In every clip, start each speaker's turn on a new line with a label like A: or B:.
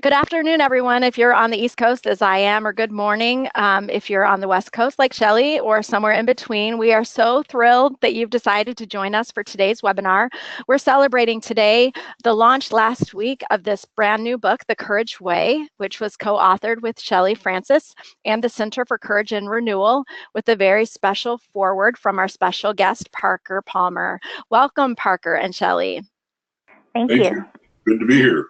A: Good afternoon, everyone. If you're on the East Coast, as I am, or good morning if you're on the West Coast, like Shelly, or somewhere in between. We are so thrilled that you've decided to join us for today's webinar. We're celebrating today the launch last week of this brand new book, The Courage Way, which was co-authored with Shelly Francis and the Center for Courage and Renewal, with a very special foreword from our special guest, Parker Palmer. Welcome, Parker and Shelly.
B: Thank you.
C: Good to be here.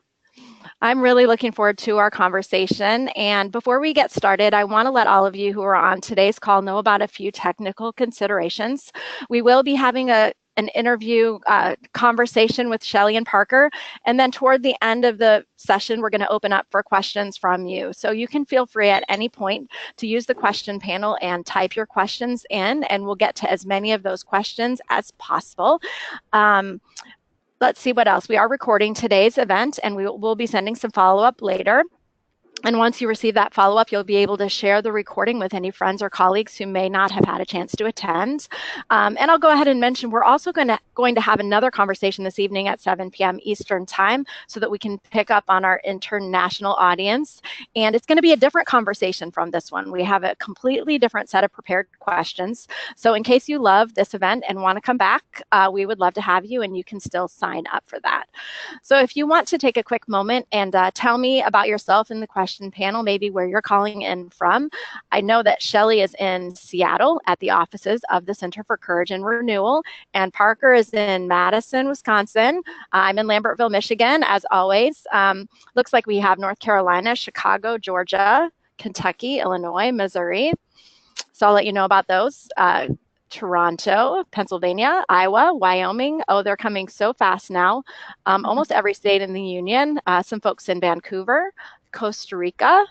A: I'm really looking forward to our conversation. And before we get started, I want to let all of you who are on today's call know about a few technical considerations. We will be having an interview conversation with Shelly and Parker. And then toward the end of the session, we're going to open up for questions from you. So you can feel free at any point to use the question panel and type your questions in, and we'll get to as many of those questions as possible. Let's see what else. We are recording today's event, and we'll be sending some follow-up later. And once you receive that follow-up, you'll be able to share the recording with any friends or colleagues who may not have had a chance to attend. And I'll go ahead and mention we're also going to have another conversation this evening at 7 p.m. Eastern time so that we can pick up on our international audience. And it's going to be a different conversation from this one. We have a completely different set of prepared questions. So in case you love this event and want to come back, we would love to have you, and you can still sign up for that. So if you want to take a quick moment and tell me about yourself in the question panel, maybe where you're calling in from. I know that Shelly is in Seattle at the offices of the Center for Courage and Renewal, and Parker is in Madison, Wisconsin. I'm in Lambertville, Michigan, as always. Looks like we have North Carolina, Chicago, Georgia, Kentucky, Illinois, Missouri. So I'll let you know about those. Toronto, Pennsylvania, Iowa, Wyoming. Oh, they're coming so fast now. Almost every state in the union. Some folks in Vancouver, Costa Rica.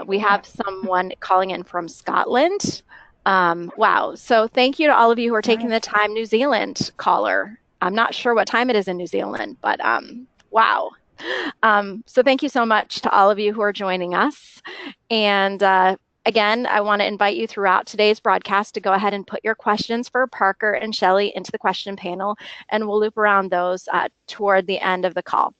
A: We have someone calling in from Scotland. Wow. So thank you to all of you who are taking the time. New Zealand caller. I'm not sure what time it is in New Zealand, but wow. So thank you so much to all of you who are joining us. And again, I want to invite you throughout today's broadcast to go ahead and put your questions for Parker and Shelly into the question panel, and we'll loop around those toward the end of the call.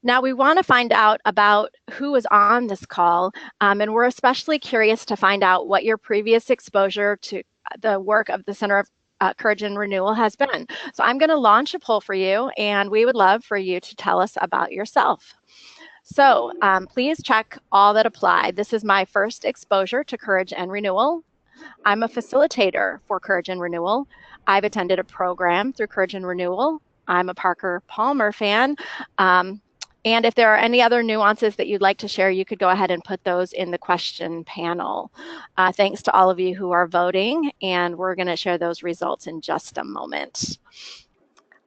A: Now, we want to find out about who is on this call, and we're especially curious to find out what your previous exposure to the work of the Center of Courage and Renewal has been. So I'm going to launch a poll for you, and we would love for you to tell us about yourself. So please check all that apply. This is my first exposure to Courage and Renewal. I'm a facilitator for Courage and Renewal. I've attended a program through Courage and Renewal. I'm a Parker Palmer fan. And if there are any other nuances that you'd like to share, you could go ahead and put those in the question panel. Thanks to all of you who are voting, and we're going to share those results in just a moment.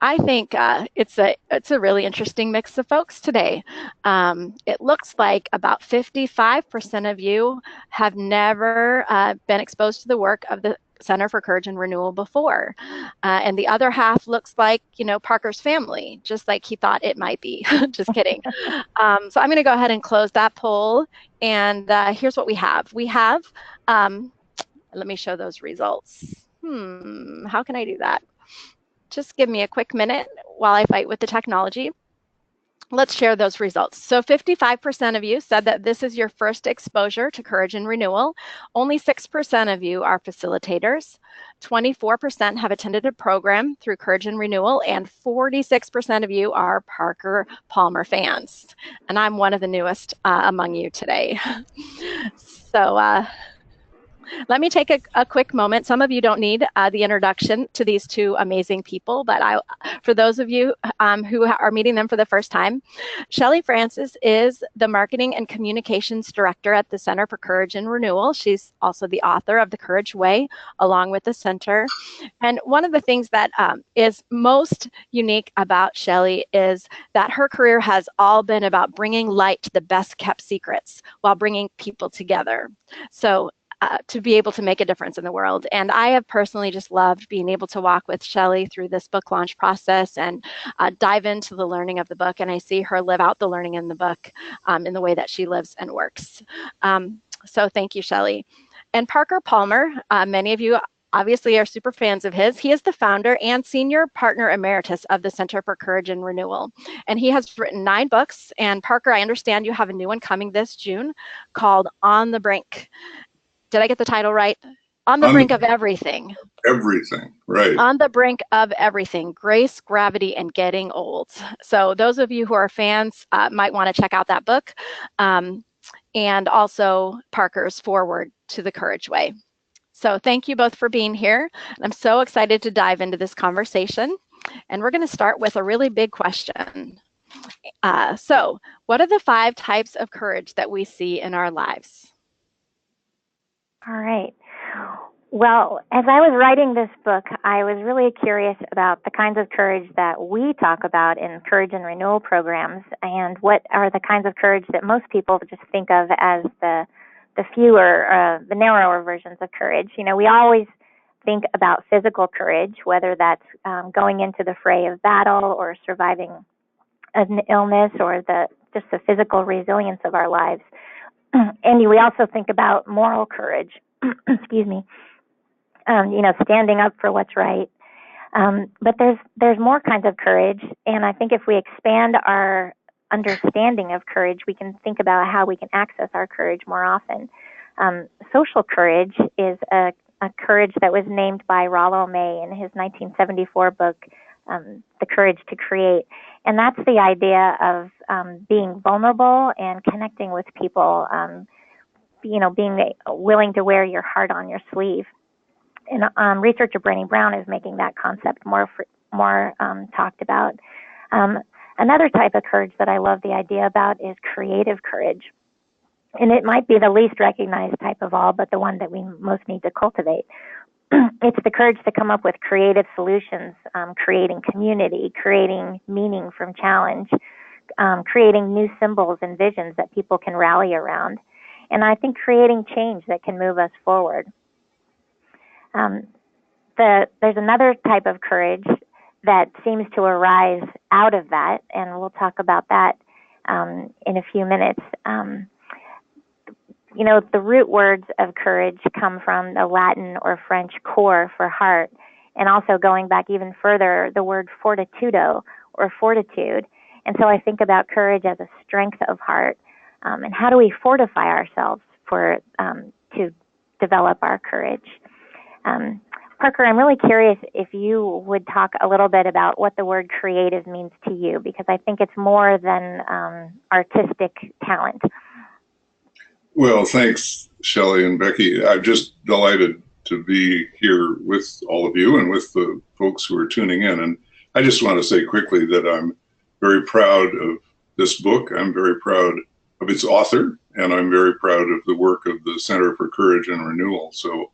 A: I think it's a really interesting mix of folks today. It looks like about 55% of you have never been exposed to the work of the Center for Courage and Renewal before. And the other half looks like, Parker's family, just like he thought it might be. Just kidding. So I'm going to go ahead and close that poll. And here's what we have. We have, let me show those results. How can I do that? Just give me a quick minute while I fight with the technology. Let's share those results. So 55% of you said that this is your first exposure to Courage and Renewal. Only 6% of you are facilitators. 24% have attended a program through Courage and Renewal, and 46% of you are Parker Palmer fans. And I'm one of the newest among you today. So let me take a quick moment. Some of you don't need the introduction to these two amazing people, but for those of you who are meeting them for the first time, Shelly Francis is the Marketing and Communications Director at the Center for Courage and Renewal. She's also the author of The Courage Way, along with the Center. And one of the things that is most unique about Shelly is that her career has all been about bringing light to the best kept secrets while bringing people together. So to be able to make a difference in the world. And I have personally just loved being able to walk with Shelly through this book launch process and dive into the learning of the book. And I see her live out the learning in the book in the way that she lives and works. So thank you, Shelly. And Parker Palmer, many of you obviously are super fans of his. He is the founder and senior partner emeritus of the Center for Courage and Renewal. And he has written 9 books. And Parker, I understand you have a new one coming this June called On the Brink. Did I get the title right? On the Brink of Everything.
C: Everything, right.
A: On the Brink of Everything, Grace, Gravity, and Getting Old. So those of you who are fans might want to check out that book. And also Parker's foreword to the Courage Way. So thank you both for being here. I'm so excited to dive into this conversation. And we're going to start with a really big question. So what are the 5 types of courage that we see in our lives?
B: All right. Well, as I was writing this book, I was really curious about the kinds of courage that we talk about in Courage and Renewal programs, and what are the kinds of courage that most people just think of as the fewer, the narrower versions of courage. You know, we always think about physical courage, whether that's going into the fray of battle or surviving an illness, or just the physical resilience of our lives. And we also think about moral courage, excuse me, you know, standing up for what's right. But there's more kinds of courage, and I think if we expand our understanding of courage, we can think about how we can access our courage more often. Social courage is a courage that was named by Rollo May in his 1974 book, The Courage to Create. And that's the idea of being vulnerable and connecting with people, you know, being willing to wear your heart on your sleeve. And researcher Brené Brown is making that concept more talked about. Another type of courage that I love the idea about is creative courage. And it might be the least recognized type of all, but the one that we most need to cultivate. It's the courage to come up with creative solutions, creating community, creating meaning from challenge, creating new symbols and visions that people can rally around. And I think creating change that can move us forward. There's another type of courage that seems to arise out of that, and we'll talk about that in a few minutes. You know, the root words of courage come from the Latin or French cor for heart, and also going back even further, the word fortitudo or fortitude. And so I think about courage as a strength of heart, and how do we fortify ourselves to develop our courage. Parker, I'm really curious if you would talk a little bit about what the word creative means to you, because I think it's more than artistic talent.
C: Well, thanks, Shelly and Becky. I'm just delighted to be here with all of you and with the folks who are tuning in. And I just want to say quickly that I'm very proud of this book. I'm very proud of its author, and I'm very proud of the work of the Center for Courage and Renewal. So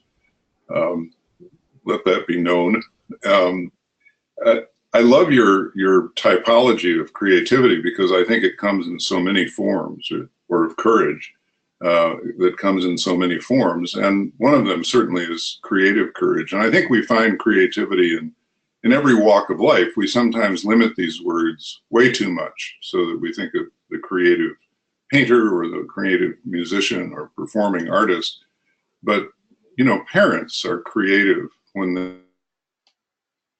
C: let that be known. I love your typology of creativity, because I think it comes in so many forms, or of courage that comes in so many forms. And one of them certainly is creative courage. And I think we find creativity in every walk of life. We sometimes limit these words way too much, so that we think of the creative painter or the creative musician or performing artist. But, you know, parents are creative when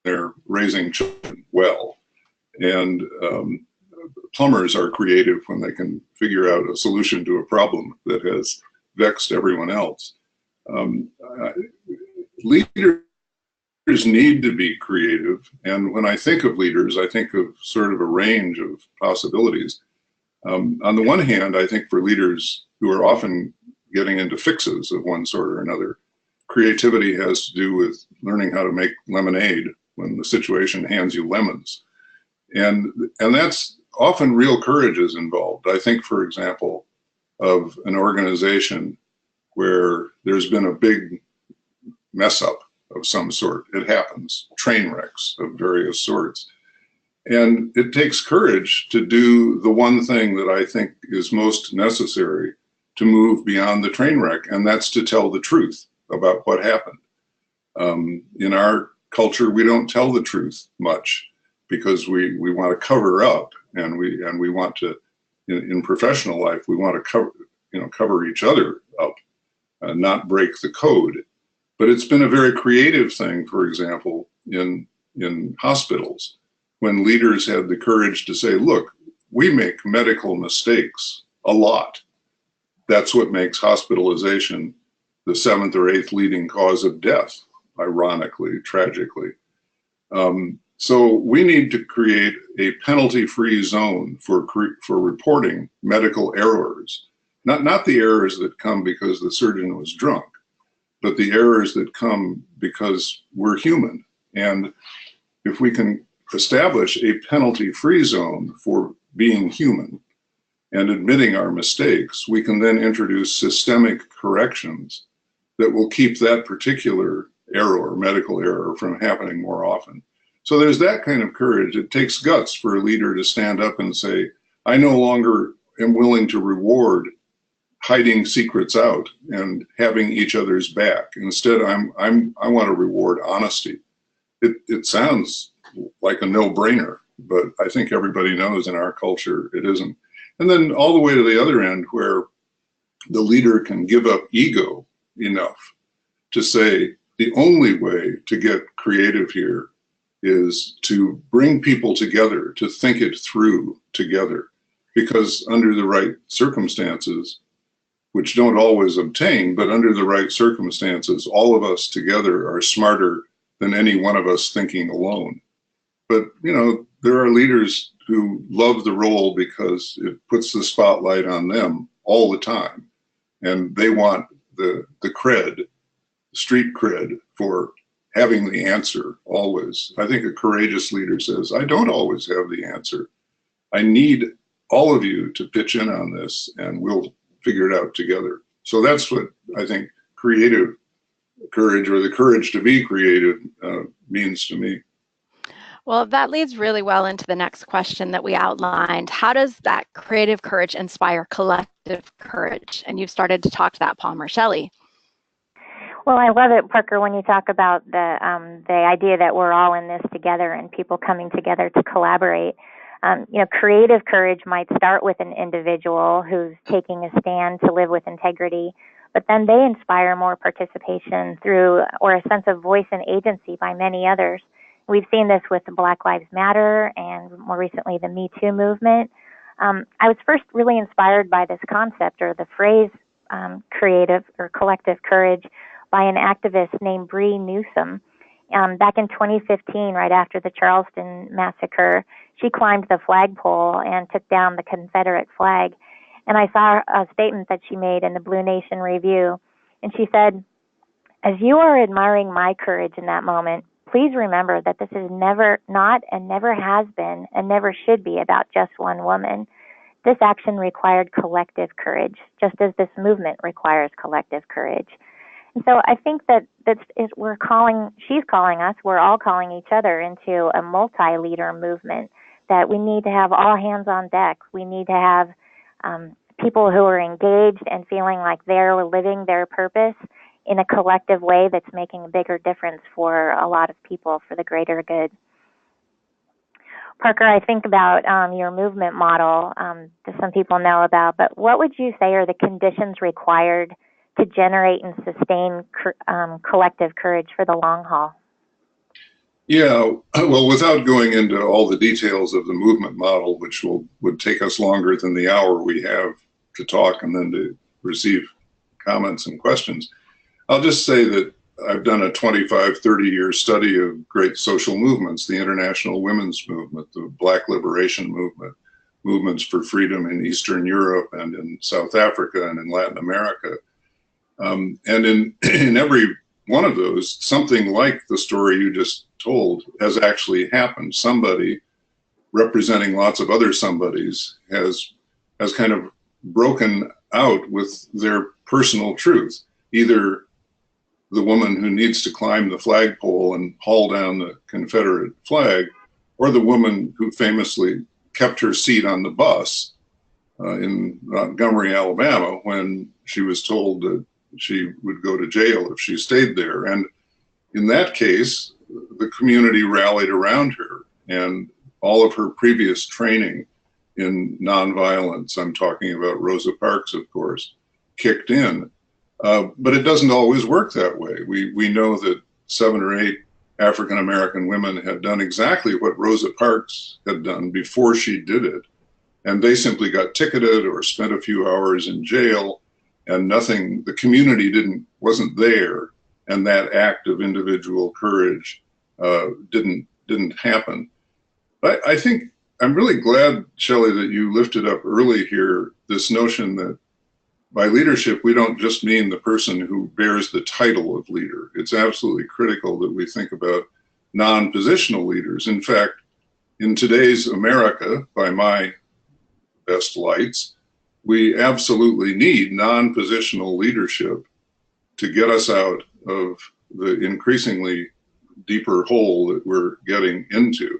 C: they're raising children well. And plumbers are creative when they can figure out a solution to a problem that has vexed everyone else. Leaders need to be creative. And when I think of leaders, I think of sort of a range of possibilities. On the one hand, I think for leaders who are often getting into fixes of one sort or another, creativity has to do with learning how to make lemonade when the situation hands you lemons. And that's often real courage is involved. I think, for example, of an organization where there's been a big mess up of some sort. It happens, train wrecks of various sorts. And it takes courage to do the one thing that I think is most necessary to move beyond the train wreck, and that's to tell the truth about what happened. In our culture, we don't tell the truth much, because we want to cover up, and we want to, in professional life, we want to cover each other up, not break the code. But it's been a very creative thing, for example, in hospitals, when leaders had the courage to say, look, we make medical mistakes a lot. That's what makes hospitalization the 7th or 8th leading cause of death, ironically, tragically. So we need to create a penalty-free zone for reporting medical errors, not the errors that come because the surgeon was drunk, but the errors that come because we're human. And if we can establish a penalty-free zone for being human and admitting our mistakes, we can then introduce systemic corrections that will keep that particular error, medical error, from happening more often. So there's that kind of courage. It takes guts for a leader to stand up and say, I no longer am willing to reward hiding secrets out and having each other's back. Instead, I want to reward honesty. It sounds like a no-brainer, but I think everybody knows in our culture it isn't. And then all the way to the other end, where the leader can give up ego enough to say, the only way to get creative here is to bring people together, to think it through together. Because under the right circumstances, which don't always obtain, but under the right circumstances, all of us together are smarter than any one of us thinking alone. But, you know, there are leaders who love the role because it puts the spotlight on them all the time. And they want the cred, the street cred, for having the answer always. I think a courageous leader says, I don't always have the answer. I need all of you to pitch in on this, and we'll figure it out together. So that's what I think creative courage, or the courage to be creative, means to me.
A: Well, that leads really well into the next question that we outlined. How does that creative courage inspire collective courage? And you've started to talk to that, Palmer. Shelly.
B: Well, I love it, Parker, when you talk about the idea that we're all in this together and people coming together to collaborate. You know, creative courage might start with an individual who's taking a stand to live with integrity, but then they inspire more participation through, or a sense of voice and agency by many others. We've seen this with the Black Lives Matter and more recently the Me Too movement. I was first really inspired by this concept, or the phrase creative or collective courage, by an activist named Bree Newsom. Back in 2015, right after the Charleston massacre, she climbed the flagpole and took down the Confederate flag. And I saw a statement that she made in the Blue Nation Review. And she said, as you are admiring my courage in that moment, please remember that this is never not and never has been and never should be about just one woman. This action required collective courage, just as this movement requires collective courage. And so I think that she's calling us, we're all calling each other into a multi-leader movement, that we need to have all hands on deck. We need to have people who are engaged and feeling like they're living their purpose in a collective way that's making a bigger difference for a lot of people, for the greater good. Parker, I think about your movement model that some people know about, but what would you say are the conditions required to generate and sustain collective courage for the long haul?
C: Yeah, well, without going into all the details of the movement model, which would take us longer than the hour we have to talk and then to receive comments and questions, I'll just say that I've done a 25, 30-year study of great social movements, the International Women's Movement, the Black Liberation Movement, movements for freedom in Eastern Europe and in South Africa and in Latin America. And in every one of those, something like the story you just told has actually happened. Somebody representing lots of other somebodies has kind of broken out with their personal truth. Either the woman who needs to climb the flagpole and haul down the Confederate flag, or the woman who famously kept her seat on the bus in Montgomery, Alabama, when she was told that she would go to jail if she stayed there. And in that case, the community rallied around her, and all of her previous training in nonviolence, I'm talking about Rosa Parks, of course, kicked in. But it doesn't always work that way. We know that 7 or 8 African American women had done exactly what Rosa Parks had done before she did it. And they simply got ticketed or spent a few hours in jail, and nothing, the community wasn't there. And that act of individual courage didn't happen. But I think I'm really glad, Shelly, that you lifted up early here this notion that by leadership, we don't just mean the person who bears the title of leader. It's absolutely critical that we think about non-positional leaders. In fact, in today's America, by my best lights, we absolutely need non-positional leadership to get us out of the increasingly deeper hole that we're getting into.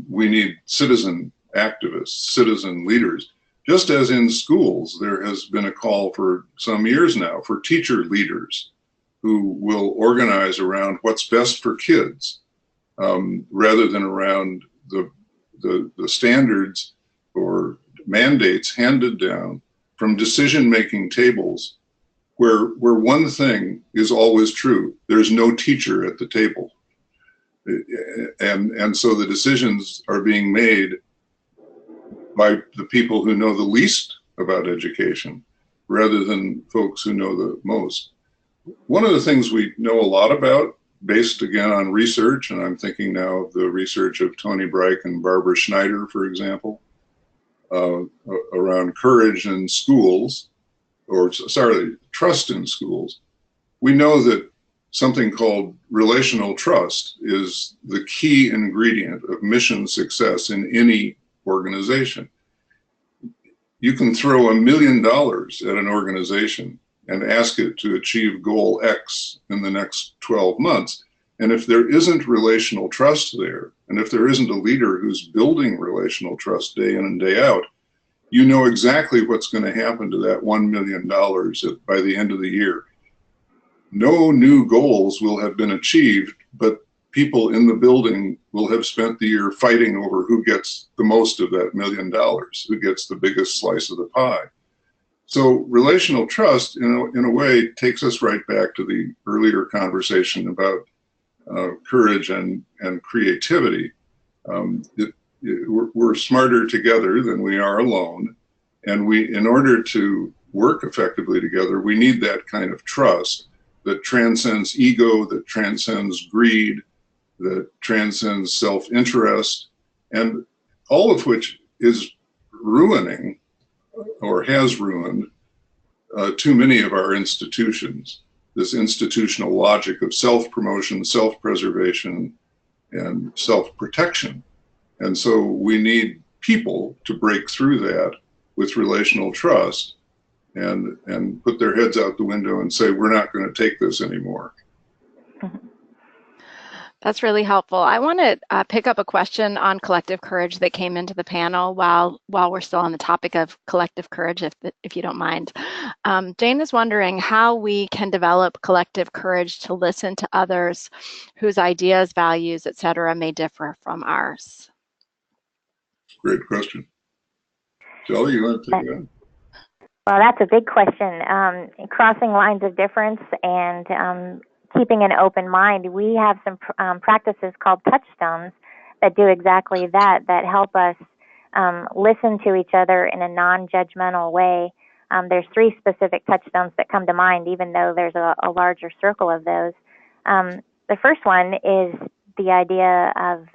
C: We need citizen activists, citizen leaders. Just as in schools, there has been a call for some years now for teacher leaders who will organize around what's best for kids, rather than around the standards or mandates handed down from decision-making tables where one thing is always true: there's no teacher at the table. And so the decisions are being made by the people who know the least about education rather than folks who know the most. One of the things we know a lot about, based again on research, and I'm thinking now of the research of Tony Breik and Barbara Schneider, for example, around courage in schools, trust in schools. We know that something called relational trust is the key ingredient of mission success in any organization. You can throw $1 million at an organization and ask it to achieve goal X in the next 12 months. And if there isn't relational trust there, and if there isn't a leader who's building relational trust day in and day out, you know exactly what's going to happen to that $1 million by the end of the year. No new goals will have been achieved, but people in the building will have spent the year fighting over who gets the most of that $1 million, who gets the biggest slice of the pie. So relational trust, in a way, takes us right back to the earlier conversation about courage and creativity. We're smarter together than we are alone. And in order to work effectively together, we need that kind of trust that transcends ego, that transcends greed, that transcends self-interest, and all of which is ruining or has ruined too many of our institutions. This institutional logic of self-promotion, self-preservation, and self-protection. And so we need people to break through that with relational trust and put their heads out the window and say, we're not going to take this anymore.
A: That's really helpful. I want to pick up a question on collective courage that came into the panel while we're still on the topic of collective courage, if you don't mind. Jane is wondering how we can develop collective courage to listen to others whose ideas, values, etc. may differ from ours.
C: Great question. Shelly, you want to take that?
B: Well, that's a big question. Crossing lines of difference and keeping an open mind. We have some practices called touchstones that do exactly that, that help us listen to each other in a non-judgmental way. There's 3 specific touchstones that come to mind, even though there's a larger circle of those. The first one is the idea of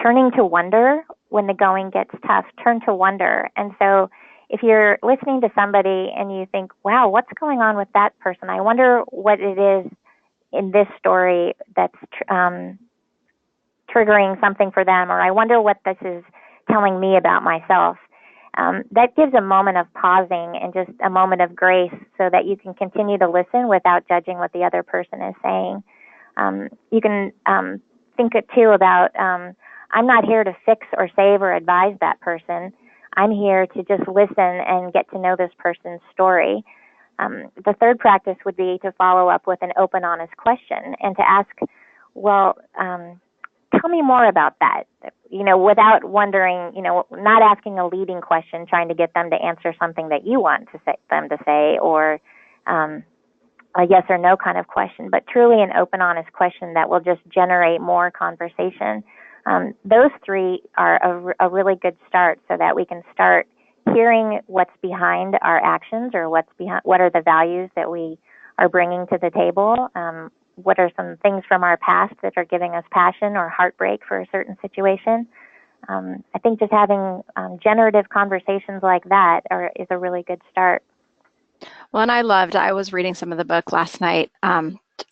B: turning to wonder when the going gets tough. Turn to wonder. And so if you're listening to somebody and you think, wow, what's going on with that person? I wonder what it is in this story that's triggering something for them, or I wonder what this is telling me about myself. That gives a moment of pausing and just a moment of grace so that you can continue to listen without judging what the other person is saying. You can think too about, I'm not here to fix or save or advise that person. I'm here to just listen and get to know this person's story. The third practice would be to follow up with an open, honest question and to ask, well, tell tell me more about that, without wondering, not asking a leading question, trying to get them to answer something that you want them to say, or a yes or no kind of question, but truly an open, honest question that will just generate more conversation. Those three are a really good start, so that we can start hearing what's behind our actions, or what are the values that we are bringing to the table. What are some things from our past that are giving us passion or heartbreak for a certain situation? I think just having generative conversations like that is a really good start.
A: Well, and I was reading some of the book last night,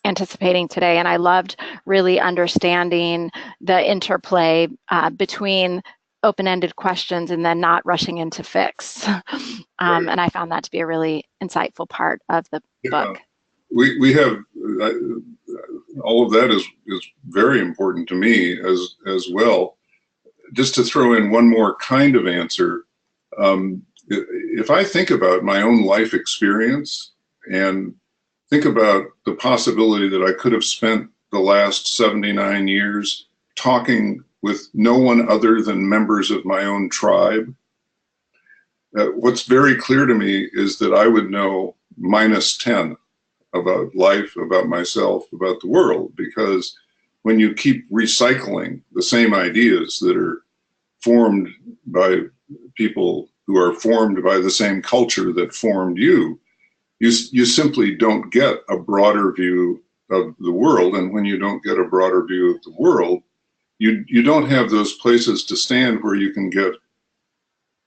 A: anticipating today, and I loved really understanding the interplay between open-ended questions and then not rushing into fix.
C: Right.
A: And I found that to be a really insightful part of the book.
C: We have all of that is very important to me as well. Just to throw in one more kind of answer, if I think about my own life experience and think about the possibility that I could have spent the last 79 years talking with no one other than members of my own tribe, what's very clear to me is that I would know -10 about life, about myself, about the world, because when you keep recycling the same ideas that are formed by people who are formed by the same culture that formed you, you simply don't get a broader view of the world. And when you don't get a broader view of the world, you don't have those places to stand where you can get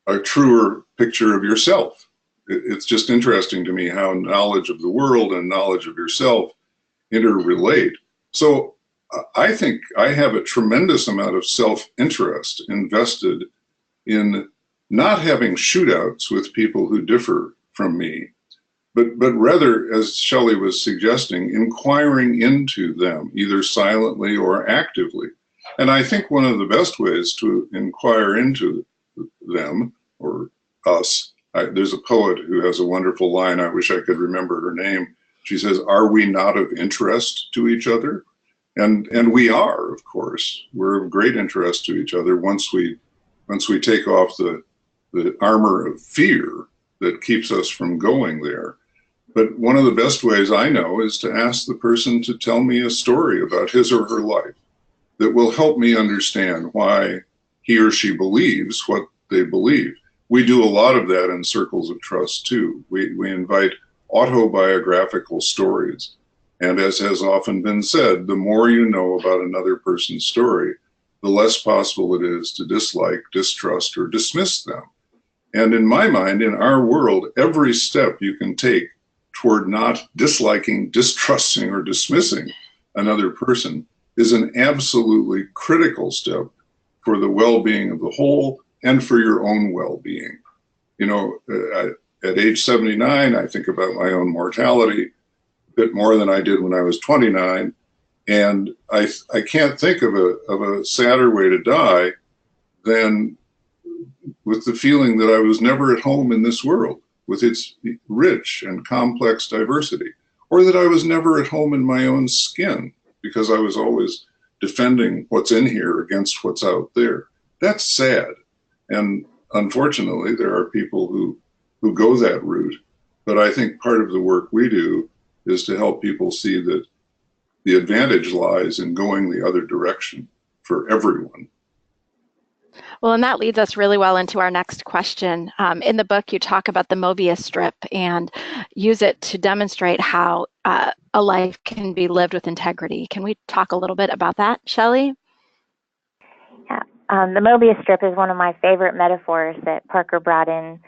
C: a truer picture of yourself. It's just interesting to me how knowledge of the world and knowledge of yourself interrelate. So I think I have a tremendous amount of self-interest invested in not having shootouts with people who differ from me, but rather, as Shelly was suggesting, inquiring into them, either silently or actively. And I think one of the best ways to inquire into them, or us, there's a poet who has a wonderful line, I wish I could remember her name. She says, "Are we not of interest to each other?" And we are, of course. We're of great interest to each other once we take off the armor of fear that keeps us from going there. But one of the best ways I know is to ask the person to tell me a story about his or her life that will help me understand why he or she believes what they believe. We do a lot of that in circles of trust too. We invite autobiographical stories. And as has often been said, the more you know about another person's story, the less possible it is to dislike, distrust, or dismiss them. And in my mind, in our world, every step you can take toward not disliking, distrusting, or dismissing another person is an absolutely critical step for the well-being of the whole and for your own well-being. At age 79, I think about my own mortality a bit more than I did when I was 29. And I can't think of a sadder way to die than with the feeling that I was never at home in this world with its rich and complex diversity, or that I was never at home in my own skin because I was always defending what's in here against what's out there. That's sad. And unfortunately, there are people who go that route. But I think part of the work we do is to help people see that the advantage lies in going the other direction for everyone.
A: Well, and that leads us really well into our next question. In the book, you talk about the Mobius strip and use it to demonstrate how a life can be lived with integrity. Can we talk a little bit about that, Shelly?
B: Yeah, the Mobius strip is one of my favorite metaphors that Parker brought in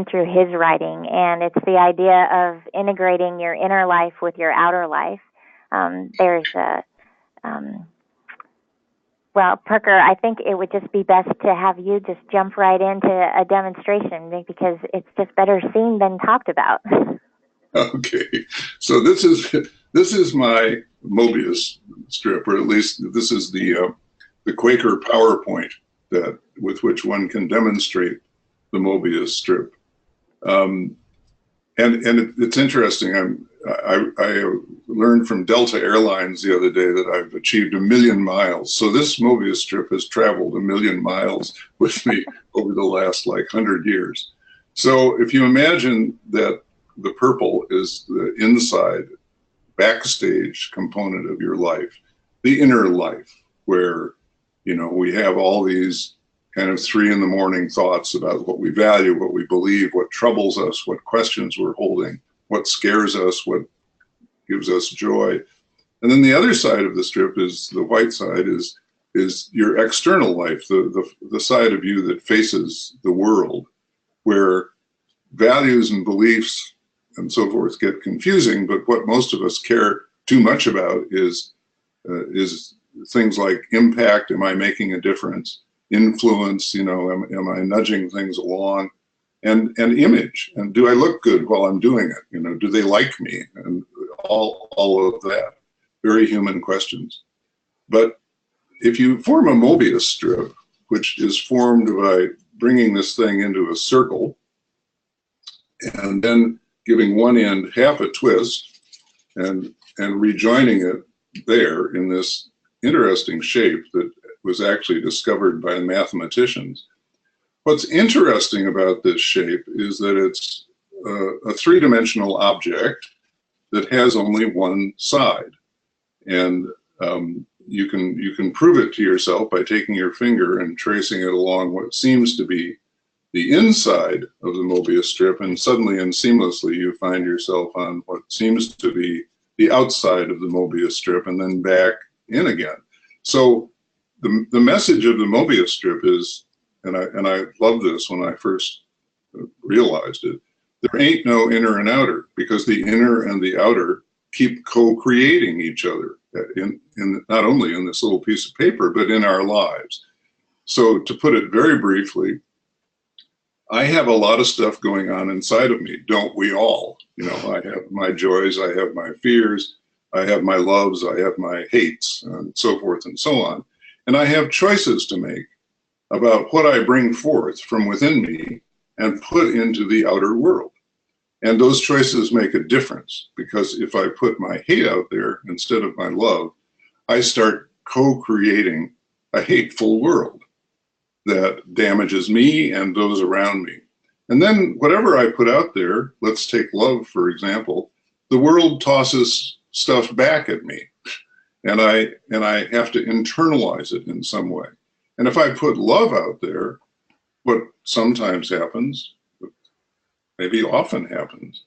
B: through his writing, and it's the idea of integrating your inner life with your outer life. Well, Parker, I think it would just be best to have you just jump right into a demonstration because it's just better seen than talked about.
C: Okay, so this is my Mobius strip, or at least this is the Quaker PowerPoint with which one can demonstrate the Mobius strip. And it's interesting. I learned from Delta Airlines the other day that I've achieved 1 million miles. So this Mobius strip has traveled 1 million miles with me over the last like 100 years. So if you imagine that the purple is the inside backstage component of your life, the inner life, where, you know, we have all these kind of 3 in the morning thoughts about what we value, what we believe, what troubles us, what questions we're holding, what scares us, what gives us joy. And then the other side of the strip is the white side, is your external life, the side of you that faces the world, where values and beliefs and so forth get confusing. But what most of us care too much about is things like impact. Am I making a difference? Influence, you know, am I nudging things along? And image, and do I look good while I'm doing it? You know, do they like me? And all of that, very human questions. But if you form a Mobius strip, which is formed by bringing this thing into a circle and then giving one end half a twist and rejoining it there in this interesting shape that was actually discovered by mathematicians. What's interesting about this shape is that it's a 3-dimensional object that has only one side. And you can prove it to yourself by taking your finger and tracing it along what seems to be the inside of the Mobius strip, and suddenly and seamlessly you find yourself on what seems to be the outside of the Mobius strip and then back in again. So the message of the Mobius strip is, and I love this when I first realized it, there ain't no inner and outer, because the inner and the outer keep co-creating each other in not only in this little piece of paper, but in our lives. So to put it very briefly, I have a lot of stuff going on inside of me, don't we all? You know, I have my joys, I have my fears, I have my loves, I have my hates, and so forth and so on. And I have choices to make about what I bring forth from within me and put into the outer world. And those choices make a difference, because if I put my hate out there instead of my love, I start co-creating a hateful world that damages me and those around me. And then whatever I put out there, let's take love, for example, the world tosses stuff back at me, and I have to internalize it in some way. And if I put love out there, what sometimes happens, maybe often happens,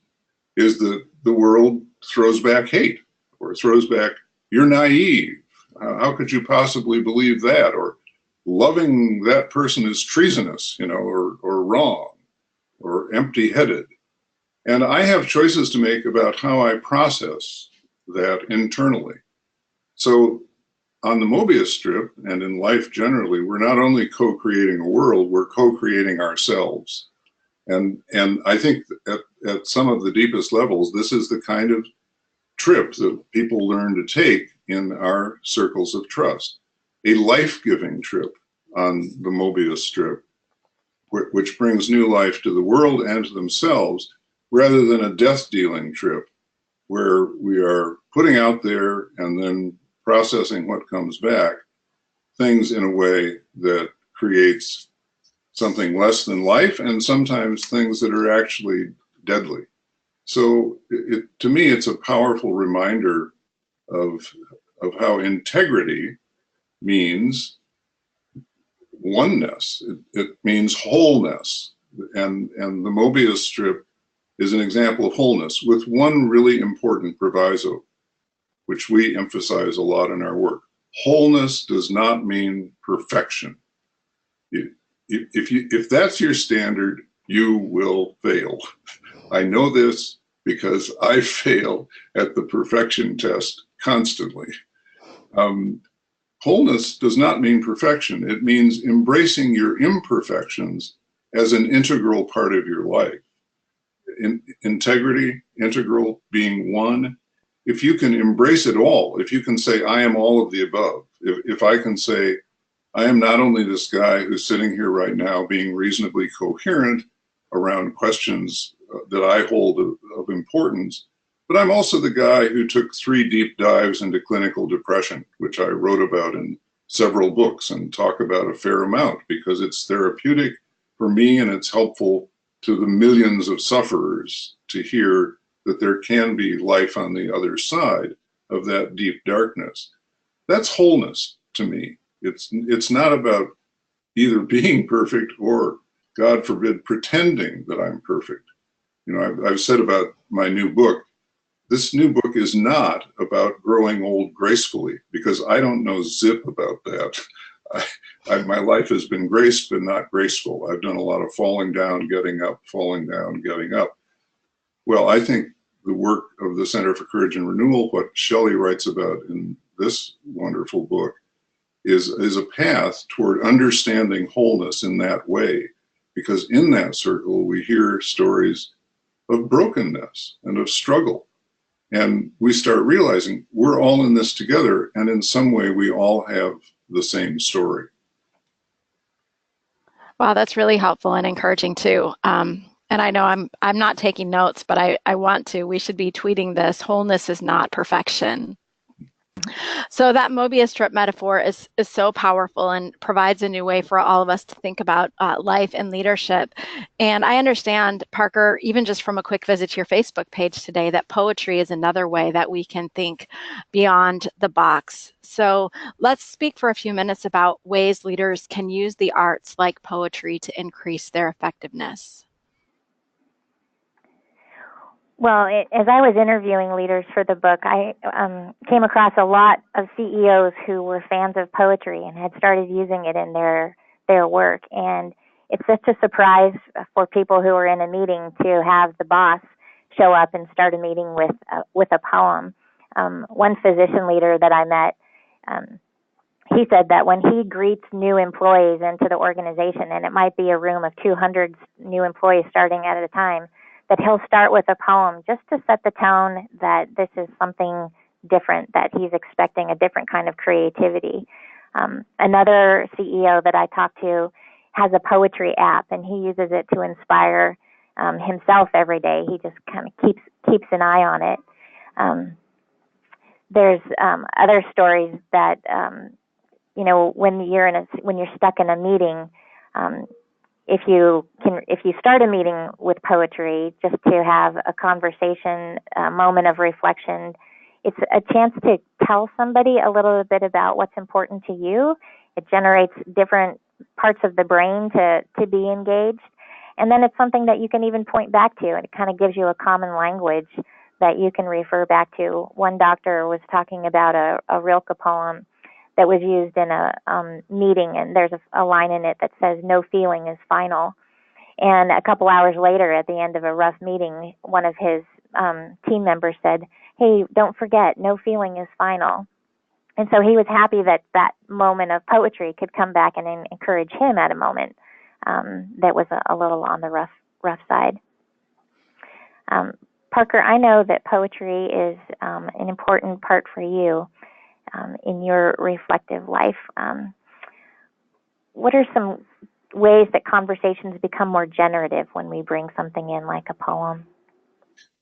C: is that the world throws back hate, or throws back, you're naive. How could you possibly believe that? Or loving that person is treasonous, you know, or wrong, or empty-headed. And I have choices to make about how I process that internally. So on the Mobius strip and in life generally, we're not only co-creating a world, we're co-creating ourselves. And I think at some of the deepest levels, this is the kind of trip that people learn to take in our circles of trust. A life-giving trip on the Mobius strip, which brings new life to the world and to themselves, rather than a death-dealing trip where we are putting out there and then processing what comes back, things in a way that creates something less than life, and sometimes things that are actually deadly. So to me, it's a powerful reminder of how integrity means oneness. It means wholeness. And the Mobius strip is an example of wholeness, with one really important proviso, which we emphasize a lot in our work. Wholeness does not mean perfection. If that's your standard, you will fail. I know this because I fail at the perfection test constantly. Wholeness does not mean perfection. It means embracing your imperfections as an integral part of your life. Integrity, integral, being one. If you can embrace it all, if you can say, I am all of the above, if I can say, I am not only this guy who's sitting here right now being reasonably coherent around questions that I hold of importance, But I'm also the guy who took 3 deep dives into clinical depression, which I wrote about in several books and talk about a fair amount because it's therapeutic for me and it's helpful to the millions of sufferers to hear that there can be life on the other side of that deep darkness. That's wholeness to me. It's not about either being perfect or, God forbid, pretending that I'm perfect. You know, I've said about my new book, this new book is not about growing old gracefully, because I don't know zip about that. My life has been graced, but not graceful. I've done a lot of falling down, getting up, falling down, getting up. Well, I think the work of the Center for Courage and Renewal, what Shelly writes about in this wonderful book, is a path toward understanding wholeness in that way. Because in that circle, we hear stories of brokenness and of struggle. And we start realizing we're all in this together, and in some way we all have the same story.
A: Wow, that's really helpful and encouraging too. And I know I'm not taking notes, but I want to. We should be tweeting this. Wholeness is not perfection. So that Mobius strip metaphor is so powerful and provides a new way for all of us to think about life and leadership. And I understand, Parker, even just from a quick visit to your Facebook page today, that poetry is another way that we can think beyond the box. So let's speak for a few minutes about ways leaders can use the arts like poetry to increase their effectiveness.
B: Well, as I was interviewing leaders for the book, I came across a lot of CEOs who were fans of poetry and had started using it in their work. And it's such a surprise for people who are in a meeting to have the boss show up and start a meeting with a poem. One physician leader that I met, he said that when he greets new employees into the organization, and it might be a room of 200 new employees starting at a time, that he'll start with a poem just to set the tone that this is something different, that he's expecting a different kind of creativity. Another CEO that I talked to has a poetry app, and he uses it to inspire himself every day. He just kind of keeps an eye on it. There's other stories that when you're stuck in a meeting. If you start a meeting with poetry, just to have a conversation, a moment of reflection, it's a chance to tell somebody a little bit about what's important to you. It generates different parts of the brain to be engaged. And then it's something that you can even point back to, and it kind of gives you a common language that you can refer back to. One doctor was talking about a Rilke poem that was used in a meeting, and there's a line in it that says, "No feeling is final." And a couple hours later, at the end of a rough meeting, one of his team members said, "Hey, don't forget, no feeling is final." And so he was happy that that moment of poetry could come back and encourage him at a moment that was a little on the rough side. Parker, I know that poetry is an important part for you in your reflective life. What are some ways that conversations become more generative when we bring something in like a poem?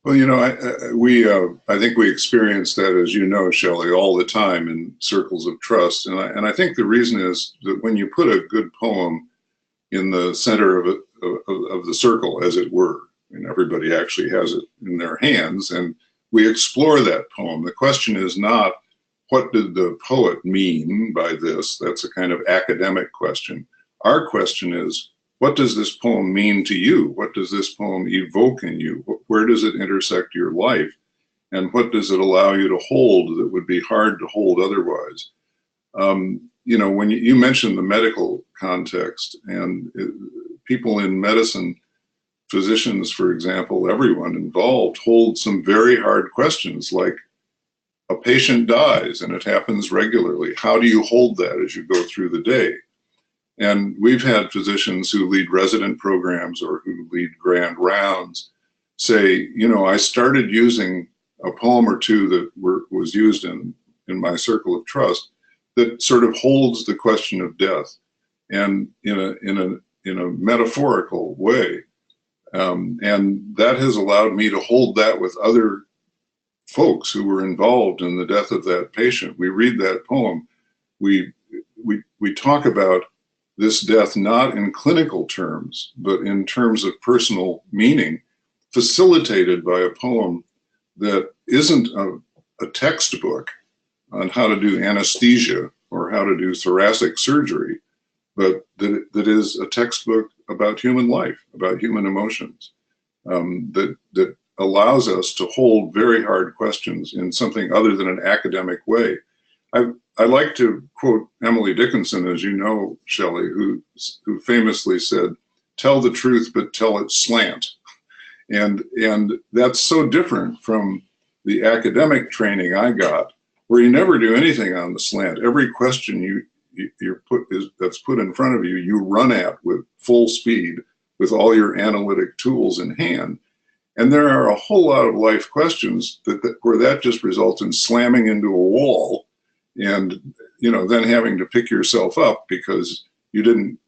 C: Well, I think we experience that, as you know, Shelly, all the time in circles of trust. And I think the reason is that when you put a good poem in the center of the circle, as it were, and everybody actually has it in their hands, and we explore that poem. The question is not, what did the poet mean by this? That's a kind of academic question. Our question is, what does this poem mean to you? What does this poem evoke in you? Where does it intersect your life? And what does it allow you to hold that would be hard to hold otherwise? When you mentioned the medical context, and people in medicine, physicians, for example, everyone involved, hold some very hard questions, like a patient dies, and it happens regularly. How do you hold that as you go through the day? And we've had physicians who lead resident programs or who lead grand rounds say, I started using a poem or two that was used in my circle of trust that sort of holds the question of death, and in a metaphorical way. And that has allowed me to hold that with other folks who were involved in the death of that patient. We read that poem. We talk about this death not in clinical terms, but in terms of personal meaning, facilitated by a poem that isn't a textbook on how to do anesthesia or how to do thoracic surgery, but that is a textbook about human life, about human emotions, that allows us to hold very hard questions in something other than an academic way. I like to quote Emily Dickinson, as you know, Shelly, who famously said, "Tell the truth, but tell it slant." And that's so different from the academic training I got, where you never do anything on the slant. Every question that's put in front of you, you run at with full speed with all your analytic tools in hand. And there are a whole lot of life questions where that just results in slamming into a wall, and then having to pick yourself up because you didn't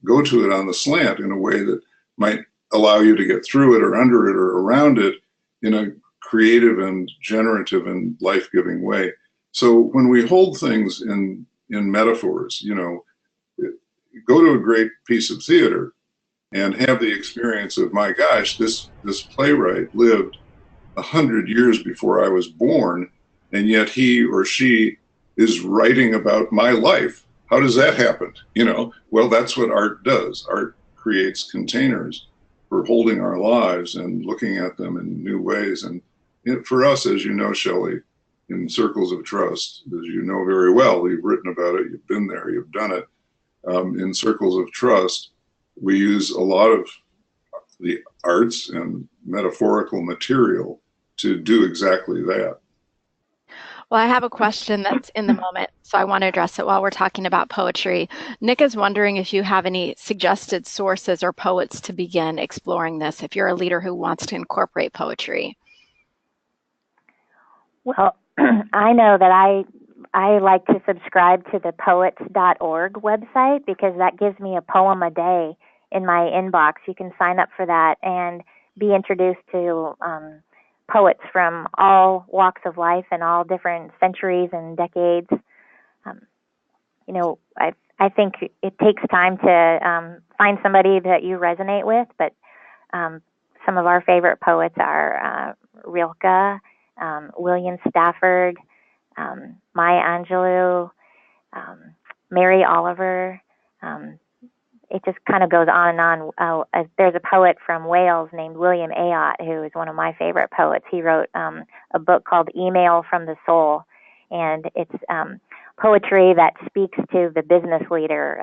C: go to it on the slant in a way that might allow you to get through it or under it or around it in a creative and generative and life-giving way. So when we hold things in metaphors, go to a great piece of theater and have the experience of, my gosh, this playwright lived 100 years before I was born, and yet he or she is writing about my life. How does that happen? Well, that's what art does. Art creates containers for holding our lives and looking at them in new ways. And for us, as you know, Shelly, in Circles of Trust, as you know very well, you've written about it, you've been there, you've done it. In Circles of Trust, we use a lot of the arts and metaphorical material to do exactly that.
A: Well, I have a question that's in the moment, so I want to address it while we're talking about poetry. Nick is wondering if you have any suggested sources or poets to begin exploring this, if you're a leader who wants to incorporate poetry.
B: Well, I know that I like to subscribe to the poets.org website because that gives me a poem a day in my inbox. You can sign up for that and be introduced to poets from all walks of life and all different centuries and decades. I think it takes time to find somebody that you resonate with, but some of our favorite poets are Rilke, William Stafford, Maya Angelou, Mary Oliver. It just kind of goes on and on. There's a poet from Wales named William Ayotte, who is one of my favorite poets. He wrote a book called Email from the Soul, and it's poetry that speaks to the business leader.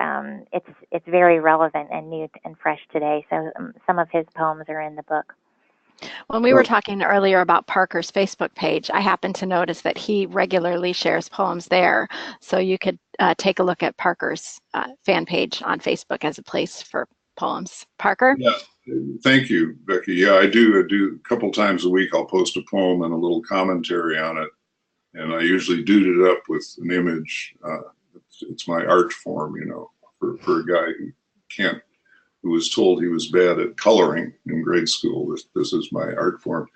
B: It's very relevant and new and fresh today. So some of his poems are in the book.
A: When we were talking earlier about Parker's Facebook page, I happened to notice that he regularly shares poems there. So you could take a look at Parker's fan page on Facebook as a place for poems. Parker?
C: Yeah, thank you, Becky. Yeah, I do a couple times a week. I'll post a poem and a little commentary on it. And I usually dude it up with an image. It's my art form, for a guy who was told he was bad at coloring in grade school. This is my art form.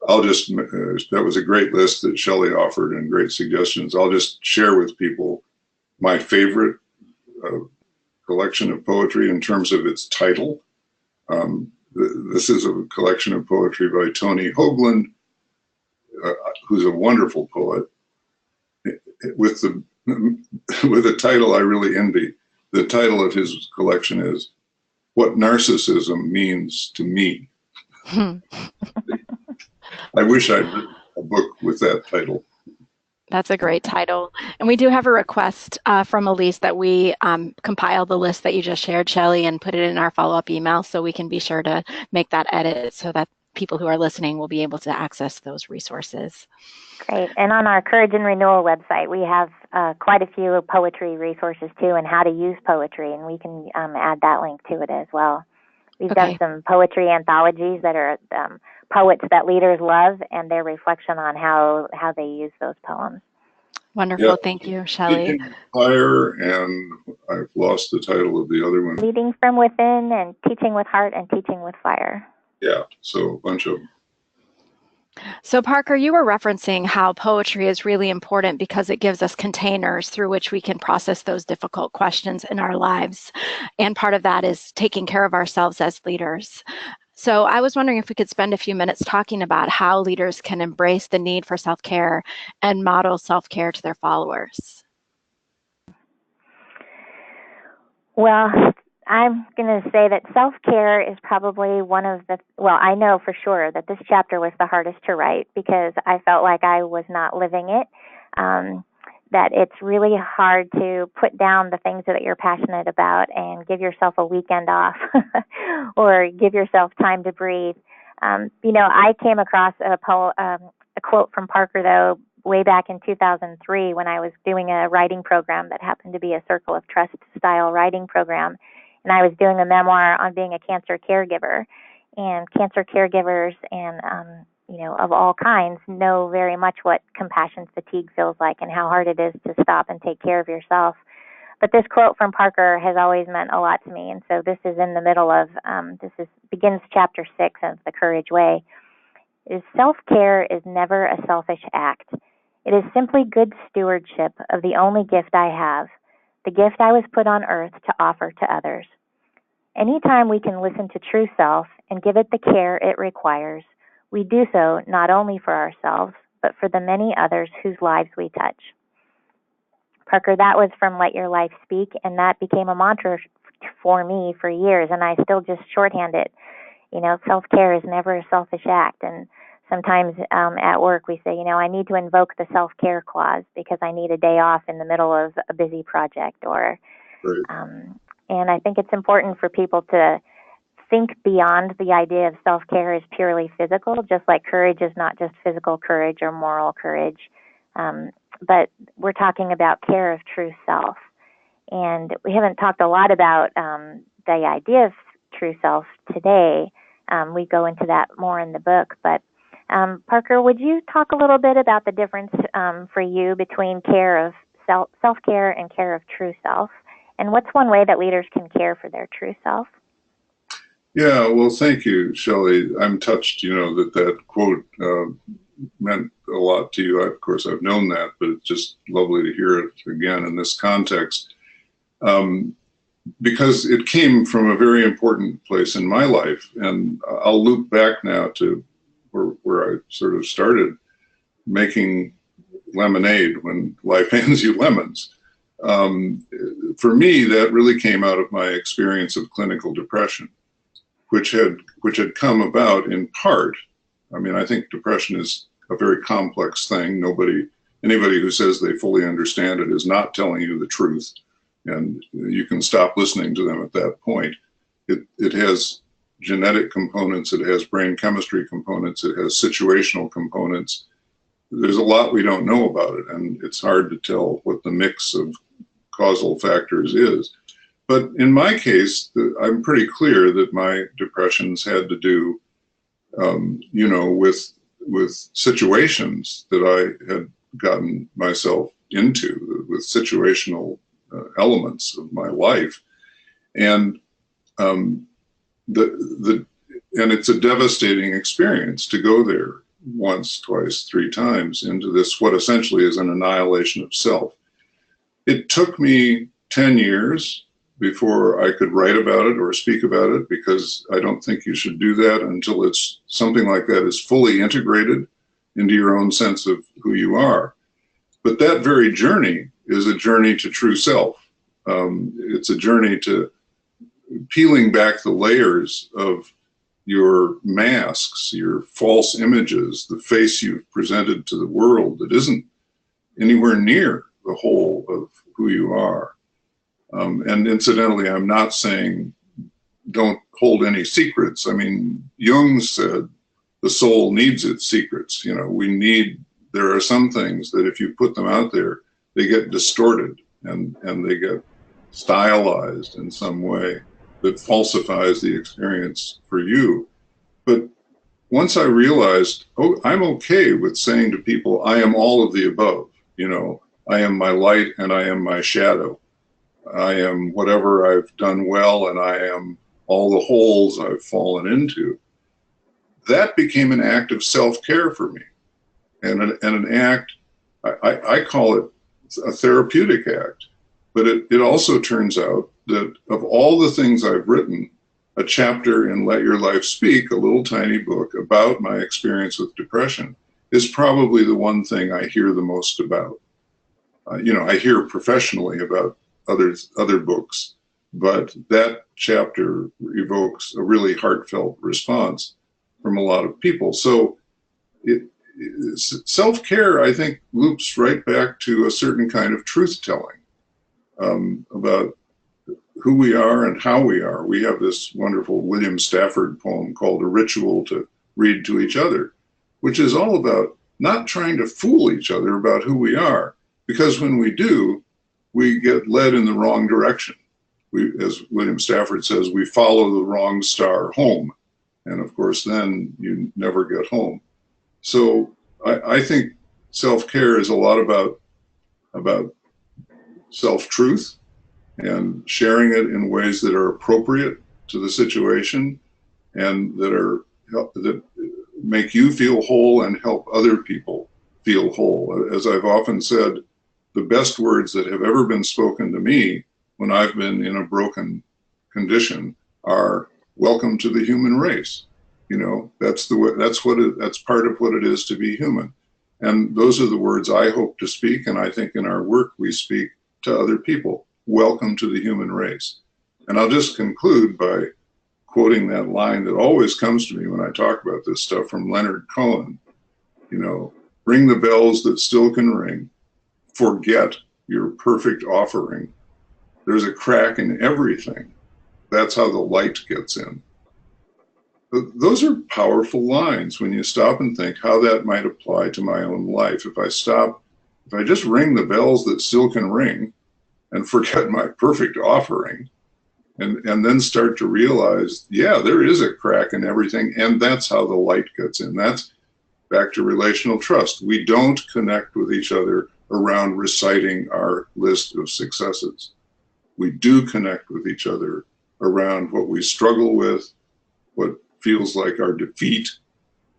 C: That was a great list that Shelly offered and great suggestions. I'll just share with people my favorite collection of poetry in terms of its title. This is a collection of poetry by Tony Hoagland, who's a wonderful poet, with a title I really envy. The title of his collection is What Narcissism Means to Me. I wish I'd written a book with that title.
A: That's a great title. And we do have a request from Elise that we compile the list that you just shared, Shelly, and put it in our follow-up email so we can be sure to make that edit so that people who are listening will be able to access those resources.
B: Great. And on our Courage and Renewal website, we have quite a few poetry resources, too, and how to use poetry, and we can add that link to it as well. We've done some poetry anthologies that are poets that leaders love and their reflection on how they use those poems.
A: Wonderful. Yeah. Thank you, Shelly.
C: Fire, and I've lost the title of the other one.
B: Leading from Within and Teaching with Heart and Teaching with Fire.
C: Yeah, so a bunch of them.
A: So Parker, you were referencing how poetry is really important because it gives us containers through which we can process those difficult questions in our lives. And part of that is taking care of ourselves as leaders. So I was wondering if we could spend a few minutes talking about how leaders can embrace the need for self-care and model self-care to their followers.
B: Well, I'm going to say that self-care is probably one of the, well, I know for sure that this chapter was the hardest to write because I felt like I was not living it. That it's really hard to put down the things that you're passionate about and give yourself a weekend off or give yourself time to breathe. I came across a quote from Parker, though, way back in 2003 when I was doing a writing program that happened to be a Circle of Trust style writing program. And I was doing a memoir on being a cancer caregiver. And cancer caregivers and, of all kinds know very much what compassion fatigue feels like and how hard it is to stop and take care of yourself. But this quote from Parker has always meant a lot to me. And so this is in the middle of, begins chapter 6 of The Courage Way. Self-care is never a selfish act. It is simply good stewardship of the only gift I have, the gift I was put on earth to offer to others. Anytime we can listen to true self and give it the care it requires, we do so not only for ourselves, but for the many others whose lives we touch. Parker, that was from Let Your Life Speak, and that became a mantra for me for years, and I still just shorthand it. Self-care is never a selfish act, and sometimes at work we say, I need to invoke the self-care clause because I need a day off in the middle of a busy project, or
C: Right.
B: and I think it's important for people to think beyond the idea of self-care as purely physical, just like courage is not just physical courage or moral courage, but we're talking about care of true self. And we haven't talked a lot about the idea of true self today. We go into that more in the book. But Parker, would you talk a little bit about the difference for you between care of self-care and care of true self? And what's one way that leaders can care for their true self?
C: Yeah, well, thank you, Shelly. I'm touched, that quote meant a lot to you. Of course, I've known that, but it's just lovely to hear it again in this context. Because it came from a very important place in my life. And I'll loop back now to where I sort of started making lemonade when life hands you lemons. For me, that really came out of my experience of clinical depression, which had come about in part. I mean, I think depression is a very complex thing. Anybody who says they fully understand it is not telling you the truth, and you can stop listening to them at that point. It has genetic components, it has brain chemistry components, it has situational components. There's a lot we don't know about it, and it's hard to tell what the mix of causal factors is. But in my case, I'm pretty clear that my depressions had to do, with situations that I had gotten myself into, with situational elements of my life, and and it's a devastating experience to go there once, twice, three times into this, what essentially is an annihilation of self. It took me 10 years before I could write about it or speak about it, because I don't think you should do that until it's something like that is fully integrated into your own sense of who you are. But that very journey is a journey to true self. It's a journey to peeling back the layers of your masks, your false images, the face you've presented to the world that isn't anywhere near the whole of who you are. And incidentally, I'm not saying don't hold any secrets. I mean, Jung said the soul needs its secrets. There are some things that if you put them out there, they get distorted and they get stylized in some way that falsifies the experience for you. But once I realized, I'm okay with saying to people, I am all of the above. I am my light and I am my shadow. I am whatever I've done well, and I am all the holes I've fallen into. that became an act of self-care for me, and an act, I call it a therapeutic act. But it also turns out that of all the things I've written, a chapter in Let Your Life Speak, a little tiny book about my experience with depression, is probably the one thing I hear the most about. I hear professionally about other books, but that chapter evokes a really heartfelt response from a lot of people. So self-care, I think, loops right back to a certain kind of truth-telling about who we are and how we are. We have this wonderful William Stafford poem called A Ritual to Read to Each Other, which is all about not trying to fool each other about who we are, because when we do, we get led in the wrong direction. As William Stafford says, we follow the wrong star home. And of course, then you never get home. So I think self-care is a lot about self-truth and sharing it in ways that are appropriate to the situation and that make you feel whole and help other people feel whole. As I've often said, the best words that have ever been spoken to me when I've been in a broken condition are "Welcome to the human race." That's part of what it is to be human. And those are the words I hope to speak, and I think in our work we speak to other people. Welcome to the human race. And I'll just conclude by quoting that line that always comes to me when I talk about this stuff from Leonard Cohen. Ring the bells that still can ring. Forget your perfect offering. There's a crack in everything. That's how the light gets in. Those are powerful lines when you stop and think how that might apply to my own life. If I just ring the bells that still can ring and forget my perfect offering, and then start to realize, yeah, there is a crack in everything, and that's how the light gets in. That's back to relational trust. We don't connect with each other around reciting our list of successes. We do connect with each other around what we struggle with, what feels like our defeat,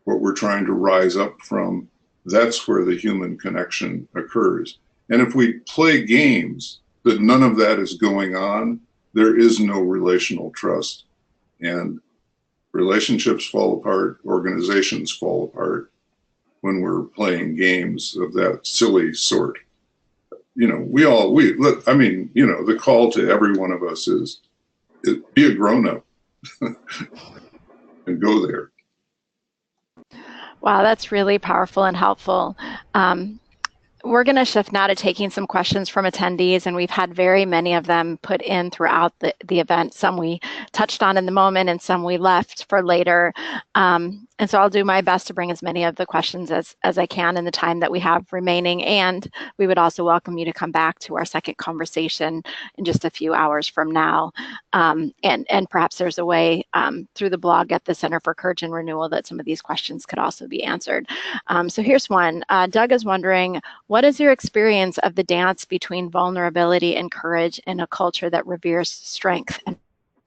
C: what we're trying to rise up from. That's where the human connection occurs. And if we play games that none of that is going on, there is no relational trust. And relationships fall apart, organizations fall apart when we're playing games of that silly sort. The call to every one of us is be a grown-up and go there.
A: Wow, that's really powerful and helpful. We're going to shift now to taking some questions from attendees, and we've had very many of them put in throughout the event. Some we touched on in the moment and some we left for later. And so I'll do my best to bring as many of the questions as I can in the time that we have remaining. And we would also welcome you to come back to our second conversation in just a few hours from now. And perhaps there's a way through the blog at the Center for Courage and Renewal that some of these questions could also be answered. So here's one. Doug is wondering, what is your experience of the dance between vulnerability and courage in a culture that reveres strength and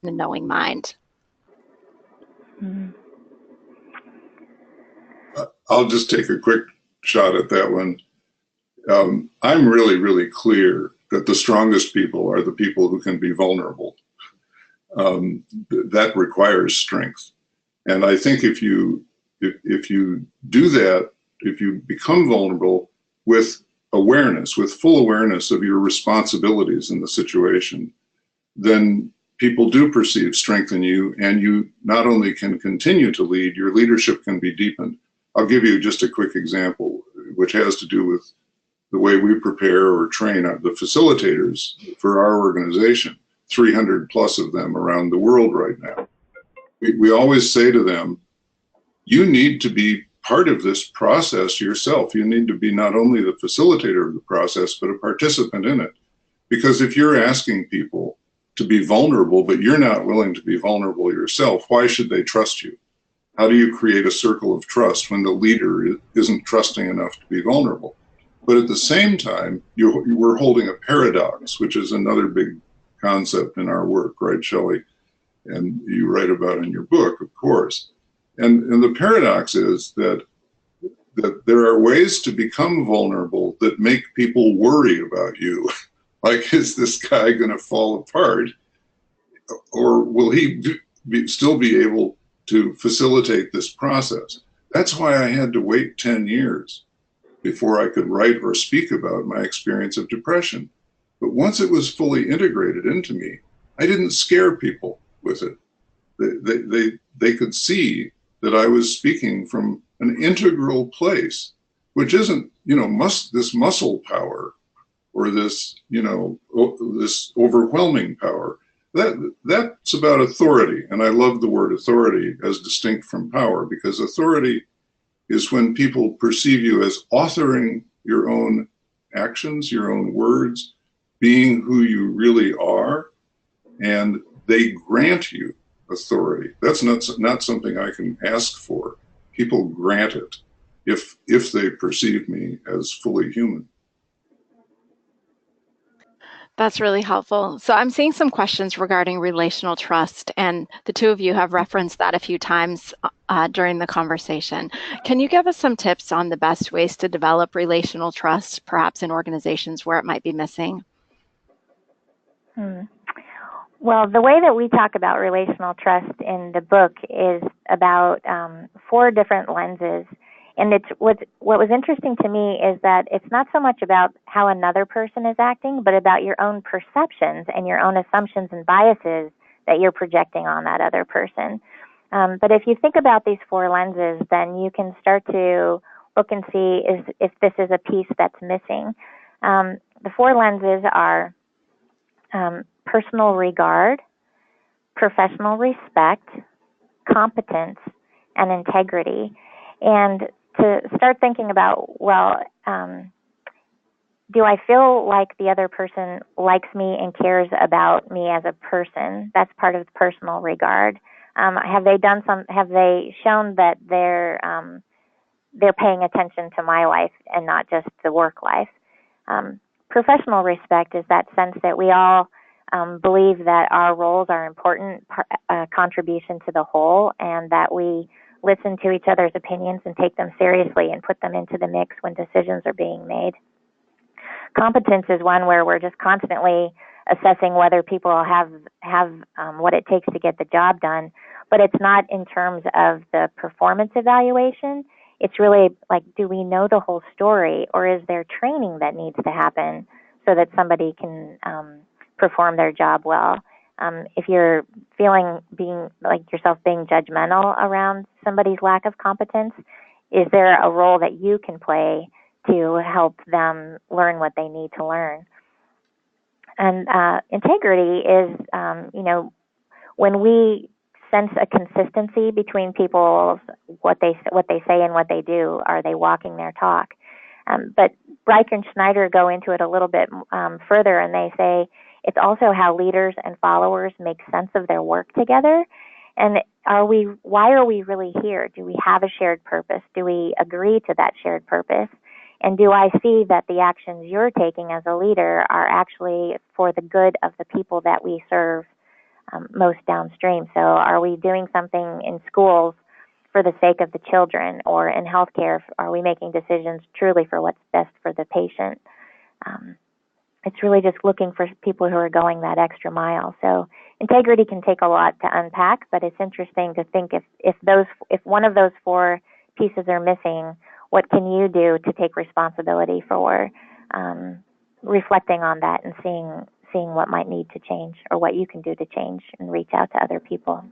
A: a knowing mind?
B: Mm-hmm.
C: I'll just take a quick shot at that one. I'm really, really clear that the strongest people are the people who can be vulnerable. That requires strength. And I think if you do that, if you become vulnerable with awareness, with full awareness of your responsibilities in the situation, then people do perceive strength in you, and you not only can continue to lead, your leadership can be deepened. I'll give you just a quick example, which has to do with the way we prepare or train the facilitators for our organization, 300 plus of them around the world right now. We always say to them, you need to be part of this process yourself. You need to be not only the facilitator of the process, but a participant in it. Because if you're asking people to be vulnerable, but you're not willing to be vulnerable yourself, why should they trust you? How do you create a circle of trust when the leader isn't trusting enough to be vulnerable? But at the same time, we're holding a paradox, which is another big concept in our work, right, Shelly? And you write about in your book, of course. And the paradox is that there are ways to become vulnerable that make people worry about you. Like, is this guy going to fall apart, or will he still be able to facilitate this process? That's why I had to wait 10 years before I could write or speak about my experience of depression. But once it was fully integrated into me, I didn't scare people with it. They could see that I was speaking from an integral place, which isn't, this muscle power or this, this overwhelming power. That's about authority. And I love the word authority as distinct from power, because authority is when people perceive you as authoring your own actions, your own words, being who you really are, and they grant you authority. That's not something I can ask for. People grant it if they perceive me as fully human.
A: That's really helpful. So I'm seeing some questions regarding relational trust, and the two of you have referenced that a few times during the conversation. Can you give us some tips on the best ways to develop relational trust, perhaps in organizations where it might be missing?
B: Well, the way that we talk about relational trust in the book is about 4 different lenses. And what was interesting to me is that it's not so much about how another person is acting, but about your own perceptions and your own assumptions and biases that you're projecting on that other person. But if you think about these 4 lenses, then you can start to look and see if this is a piece that's missing. The 4 lenses are personal regard, professional respect, competence, and integrity. And to start thinking about, well, do I feel like the other person likes me and cares about me as a person? That's part of personal regard. Have they shown that they're paying attention to my life and not just the work life? Professional respect is that sense that we all believe that our roles are important contribution to the whole, and that we listen to each other's opinions and take them seriously and put them into the mix when decisions are being made. Competence is one where we're just constantly assessing whether people have what it takes to get the job done, but it's not in terms of the performance evaluation. It's really like, do we know the whole story, or is there training that needs to happen so that somebody can perform their job well? If you're feeling being judgmental around somebody's lack of competence, is there a role that you can play to help them learn what they need to learn? And integrity is, when we sense a consistency between people, what they say and what they do. Are they walking their talk? But Reich and Schneider go into it a little bit further, and they say it's also how leaders and followers make sense of their work together. And why are we really here? Do we have a shared purpose? Do we agree to that shared purpose? And do I see that the actions you're taking as a leader are actually for the good of the people that we serve most downstream? So are we doing something in schools for the sake of the children, or in healthcare, are we making decisions truly for what's best for the patient? It's really just looking for people who are going that extra mile. So integrity can take a lot to unpack, but it's interesting to think if one of those 4 pieces are missing, what can you do to take responsibility for reflecting on that and seeing what might need to change, or what you can do to change and reach out to other people?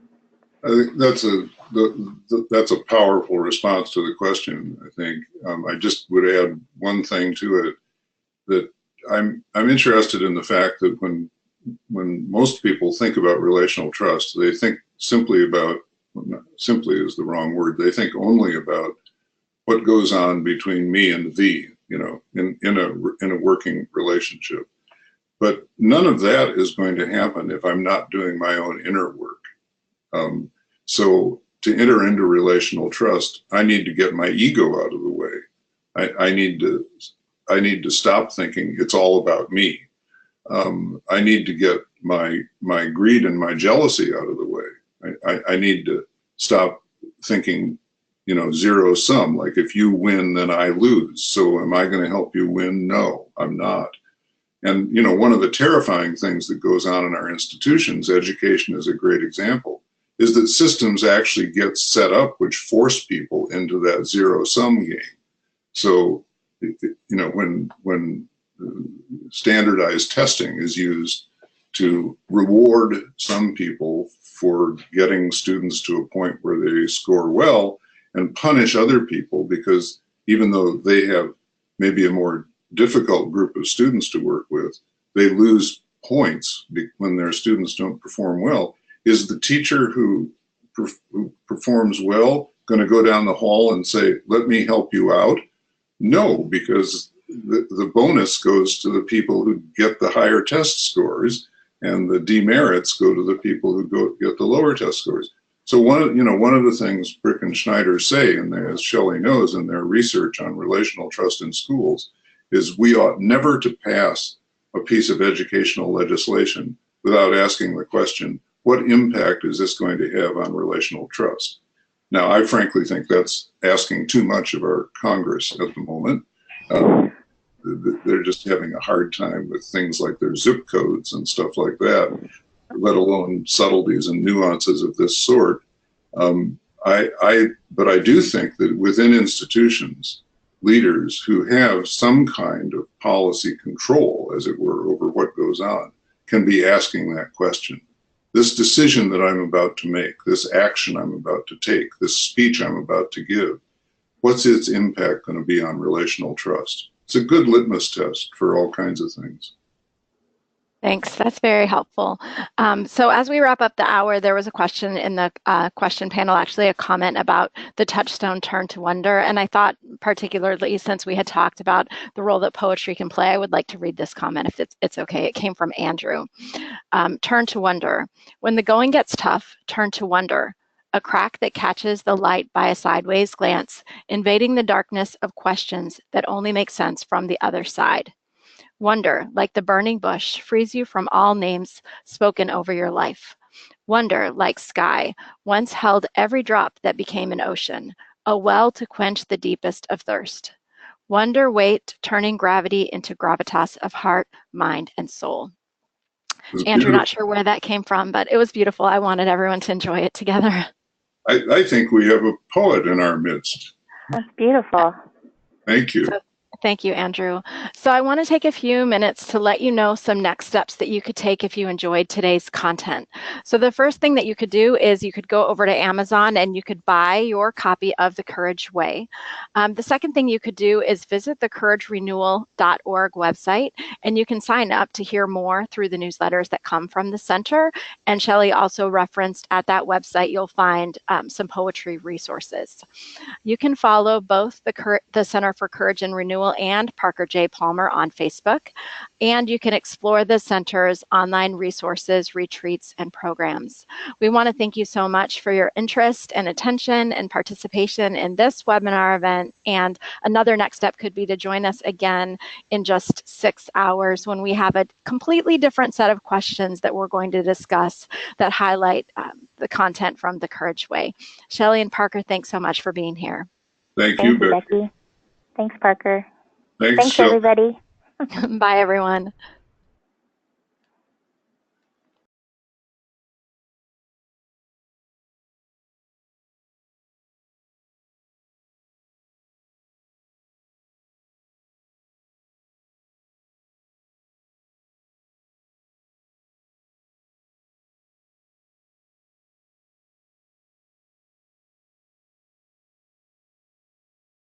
C: I think that's a powerful response to the question. I think I just would add one thing to it, that I'm interested in the fact that when most people think about relational trust, they think simply about, well, simply is the wrong word, they think only about what goes on between me and thee, in a working relationship. But none of that is going to happen if I'm not doing my own inner work. So to enter into relational trust, I need to get my ego out of the way. I need to stop thinking it's all about me. I need to get my greed and my jealousy out of the way. I need to stop thinking, zero sum, like if you win, then I lose. So am I going to help you win? No, I'm not. And, one of the terrifying things that goes on in our institutions, education is a great example, is that systems actually get set up which force people into that zero sum game. So, when standardized testing is used to reward some people for getting students to a point where they score well and punish other people because even though they have maybe a more difficult group of students to work with, they lose points when their students don't perform well. Is the teacher who performs well going to go down the hall and say, let me help you out? No, because the bonus goes to the people who get the higher test scores, and the demerits go to the people who get the lower test scores. So one of the things Brick and Schneider say, and as Shelly knows in their research on relational trust in schools, is we ought never to pass a piece of educational legislation without asking the question, what impact is this going to have on relational trust? Now, I frankly think that's asking too much of our Congress at the moment. They're just having a hard time with things like their zip codes and stuff like that, let alone subtleties and nuances of this sort. But I do think that within institutions, leaders who have some kind of policy control, as it were, over what goes on, can be asking that question. This decision that I'm about to make, this action I'm about to take, this speech I'm about to give, what's its impact going to be on relational trust? It's a good litmus test for all kinds of things.
A: Thanks. That's very helpful. So as we wrap up the hour, there was a question in the question panel, actually a comment about the touchstone turn to wonder. And I thought particularly since we had talked about the role that poetry can play, I would like to read this comment if it's okay. It came from Andrew. Turn to wonder. When the going gets tough, turn to wonder. A crack that catches the light by a sideways glance, invading the darkness of questions that only make sense from the other side. Wonder, like the burning bush, frees you from all names spoken over your life. Wonder, like sky, once held every drop that became an ocean, a well to quench the deepest of thirst. Wonder, weight, turning gravity into gravitas of heart, mind, and soul. Andrew, not sure where that came from, but it was beautiful. I wanted everyone to enjoy it together.
C: I think we have a poet in our midst.
B: That's beautiful.
C: Thank you.
A: Thank you, Andrew. So I want to take a few minutes to let you know some next steps that you could take if you enjoyed today's content. So the first thing that you could do is you could go over to Amazon and you could buy your copy of The Courage Way. The second thing you could do is visit the couragerenewal.org website, and you can sign up to hear more through the newsletters that come from the center. And Shelly also referenced at that website, you'll find some poetry resources. You can follow both the Center for Courage and Renewal and Parker J. Palmer on Facebook, and you can explore the center's online resources, retreats, and programs. We want to thank you so much for your interest and attention and participation in this webinar event, and another next step could be to join us again in just 6 hours when we have a completely different set of questions that we're going to discuss that highlight the content from the Courage Way. Shelly and Parker, thanks so much for being here.
C: Thank you, Becky.
B: Thanks, Parker.
C: Thanks,
B: everybody.
A: Bye, everyone.